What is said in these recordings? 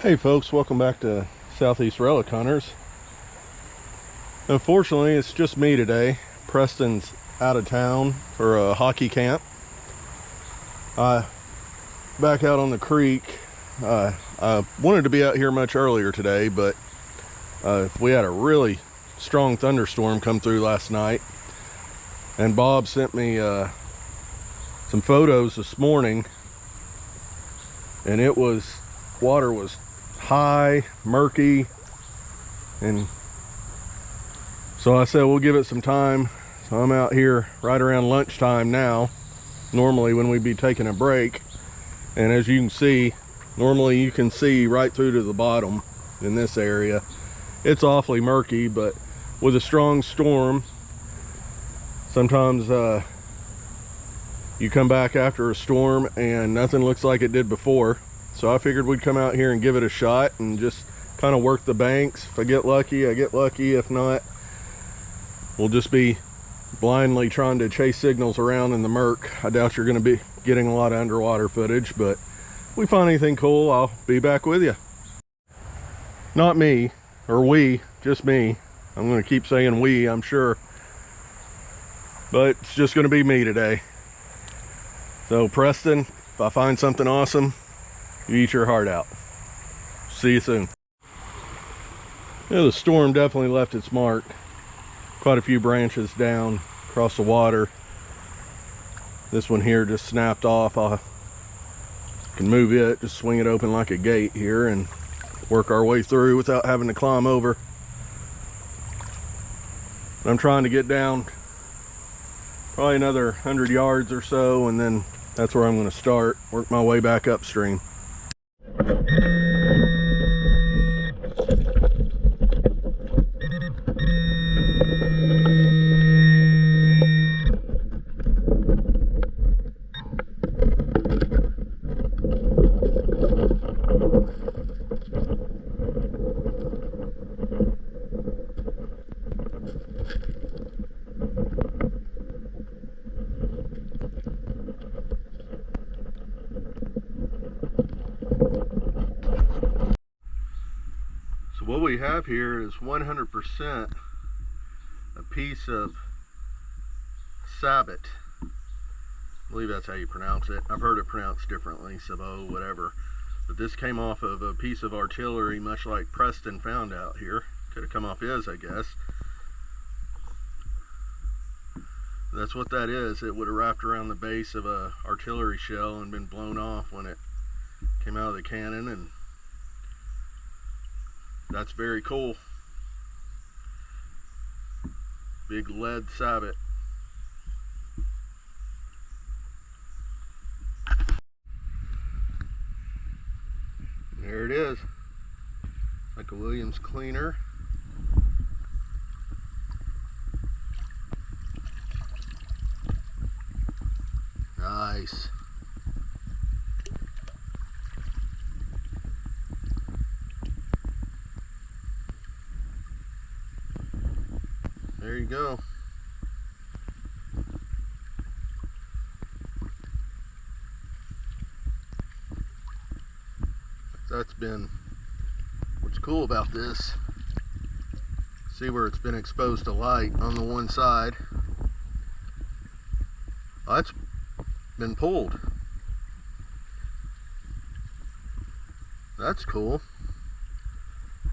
Hey folks, welcome back to Southeast Relic Hunters. Unfortunately, it's just me today. Preston's out of town for a hockey camp. Back out on the creek. I wanted to be out here much earlier today, but we had a really strong thunderstorm come through last night. And Bob sent me some photos this morning, and water was high, murky, and so I said we'll give it some time. So I'm out here right around lunchtime now, normally when we'd be taking a break, and as you can see, normally you can see right through to the bottom in this area. It's awfully murky, but with a strong storm, sometimes you come back after a storm and nothing looks like it did before. So I figured we'd come out here and give it a shot and just kind of work the banks. If I get lucky, I get lucky. If not, we'll just be blindly trying to chase signals around in the murk. I doubt you're going to be getting a lot of underwater footage, but if we find anything cool, I'll be back with you. Not me, or we, just me. I'm going to keep saying we, I'm sure. But it's just going to be me today. So Preston, if I find something awesome, you eat your heart out. See you soon. Yeah, the storm definitely left its mark. Quite a few branches down across the water. This one here just snapped off. I can move it, just swing it open like a gate here and work our way through without having to climb over. I'm trying to get down probably another 100 yards or so, and then that's where I'm going to start, work my way back upstream. So what we have here is 100% a piece of sabot. I believe that's how you pronounce it. I've heard it pronounced differently, sabot, whatever. But this came off of a piece of artillery, much like Preston found out here. Could have come off his, I guess. That's what that is. It would have wrapped around the base of a artillery shell and been blown off when it came out of the cannon, and that's very cool. Big lead sabot. There it is. Like a Williams cleaner. Nice. There you go. That's been what's cool about this. See where it's been exposed to light on the one side. Oh, that's been pulled. That's cool.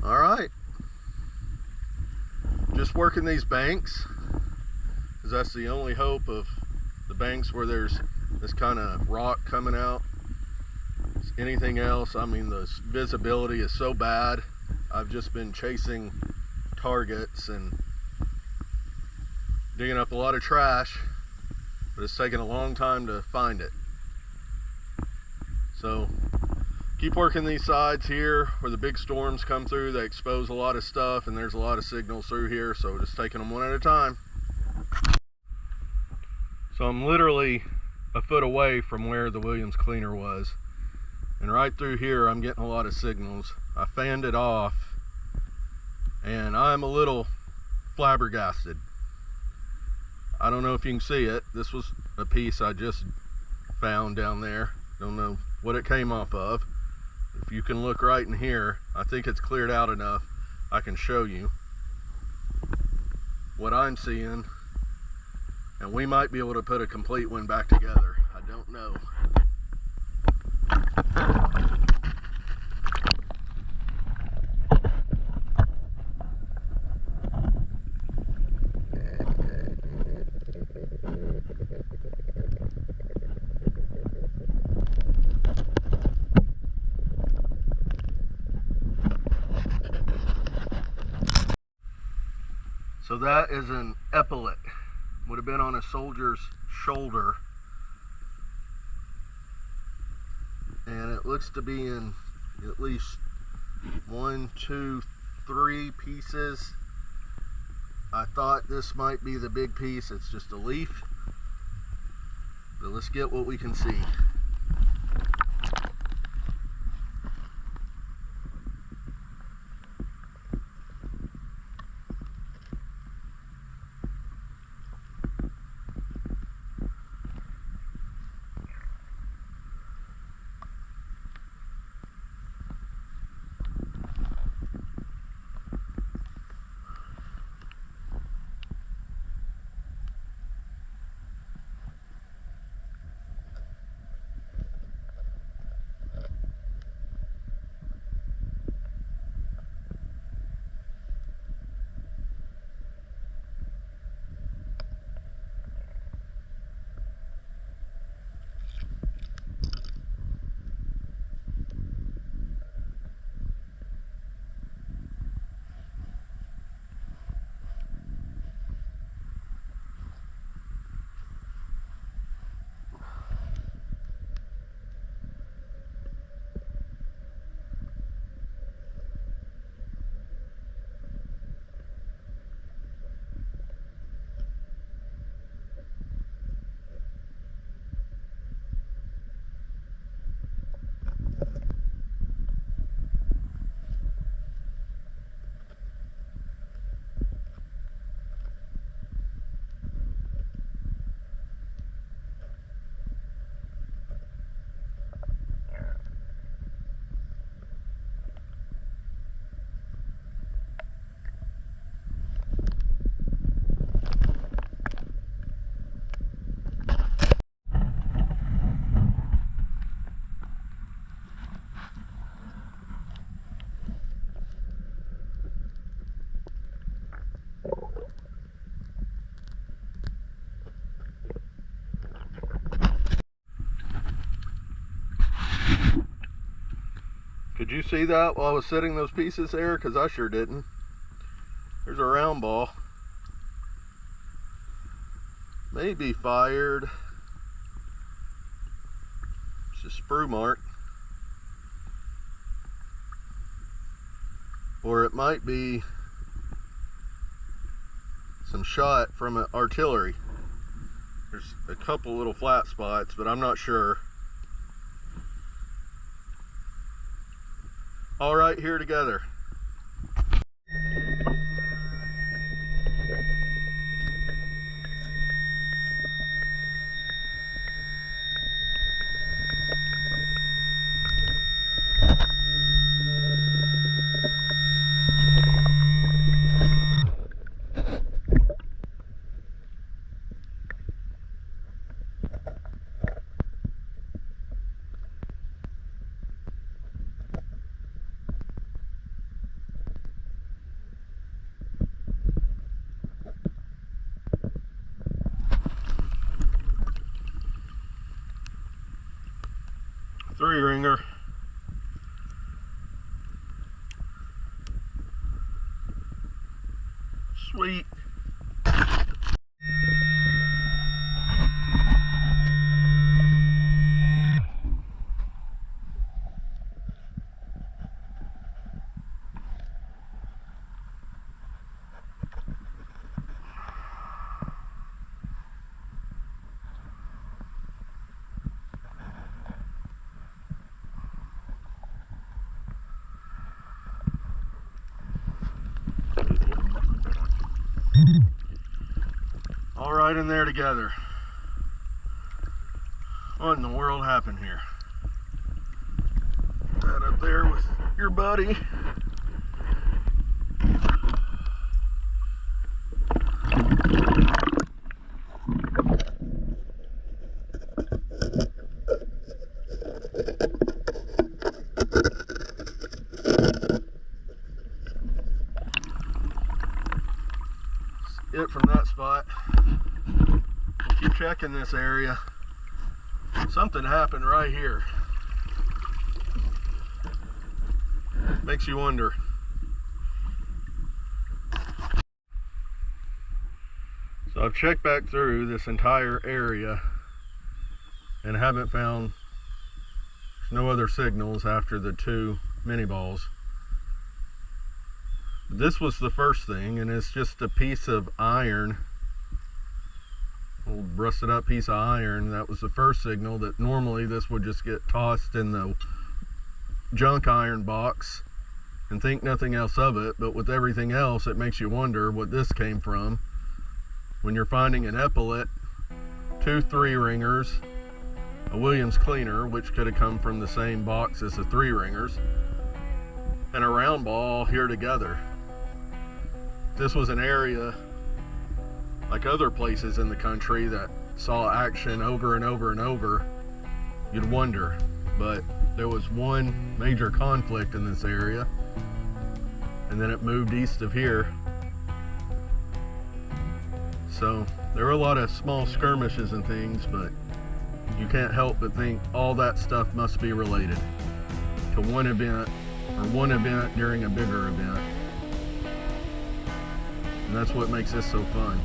All right. Just working these banks, because that's the only hope of the banks where there's this kind of rock coming out. Anything else, I mean, the visibility is so bad. I've just been chasing targets and digging up a lot of trash, but it's taken a long time to find it. So keep working these sides here where the big storms come through. They expose a lot of stuff, and there's a lot of signals through here, so just taking them one at a time. So I'm literally a foot away from where the Williams cleaner was, and right through here I'm getting a lot of signals. I fanned it off, and I'm a little flabbergasted. I don't know if you can see it. This was a piece I just found down there. Don't know what it came off of, if you can look right in here, I think it's cleared out enough. I can show you what I'm seeing, and we might be able to put a complete one back together. I don't know. So that is an epaulette. Would have been on a soldier's shoulder. And it looks to be in at least 1, 2, 3 pieces. I thought this might be the big piece. It's just a leaf. But let's get what we can see. Could you see that while I was setting those pieces there? Because I sure didn't. There's a round ball. Maybe fired. It's a sprue mark. Or it might be some shot from artillery. There's a couple little flat spots, but I'm not sure. All right, here together. Three ringer. Sweet. All right, in there together. What in the world happened here? Sat up there with your buddy. It from that spot. We'll keep checking this area. Something happened right here. Makes you wonder. So I've checked back through this entire area and haven't found, there's no other signals after the 2 mini balls. This was the first thing, and it's just a piece of iron, old rusted up piece of iron. That was the first signal that normally this would just get tossed in the junk iron box and think nothing else of it. But with everything else, it makes you wonder what this came from. When you're finding an epaulette, 2 3-ringers, a Williams cleaner, which could have come from the same box as the 3-ringers, and a round ball here together. This was an area like other places in the country that saw action over and over and over. You'd wonder, but there was one major conflict in this area, and then it moved east of here. So there were a lot of small skirmishes and things, but you can't help but think all that stuff must be related to one event, or one event during a bigger event. And that's what makes this so fun.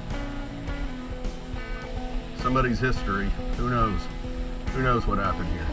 Somebody's history, who knows? Who knows what happened here?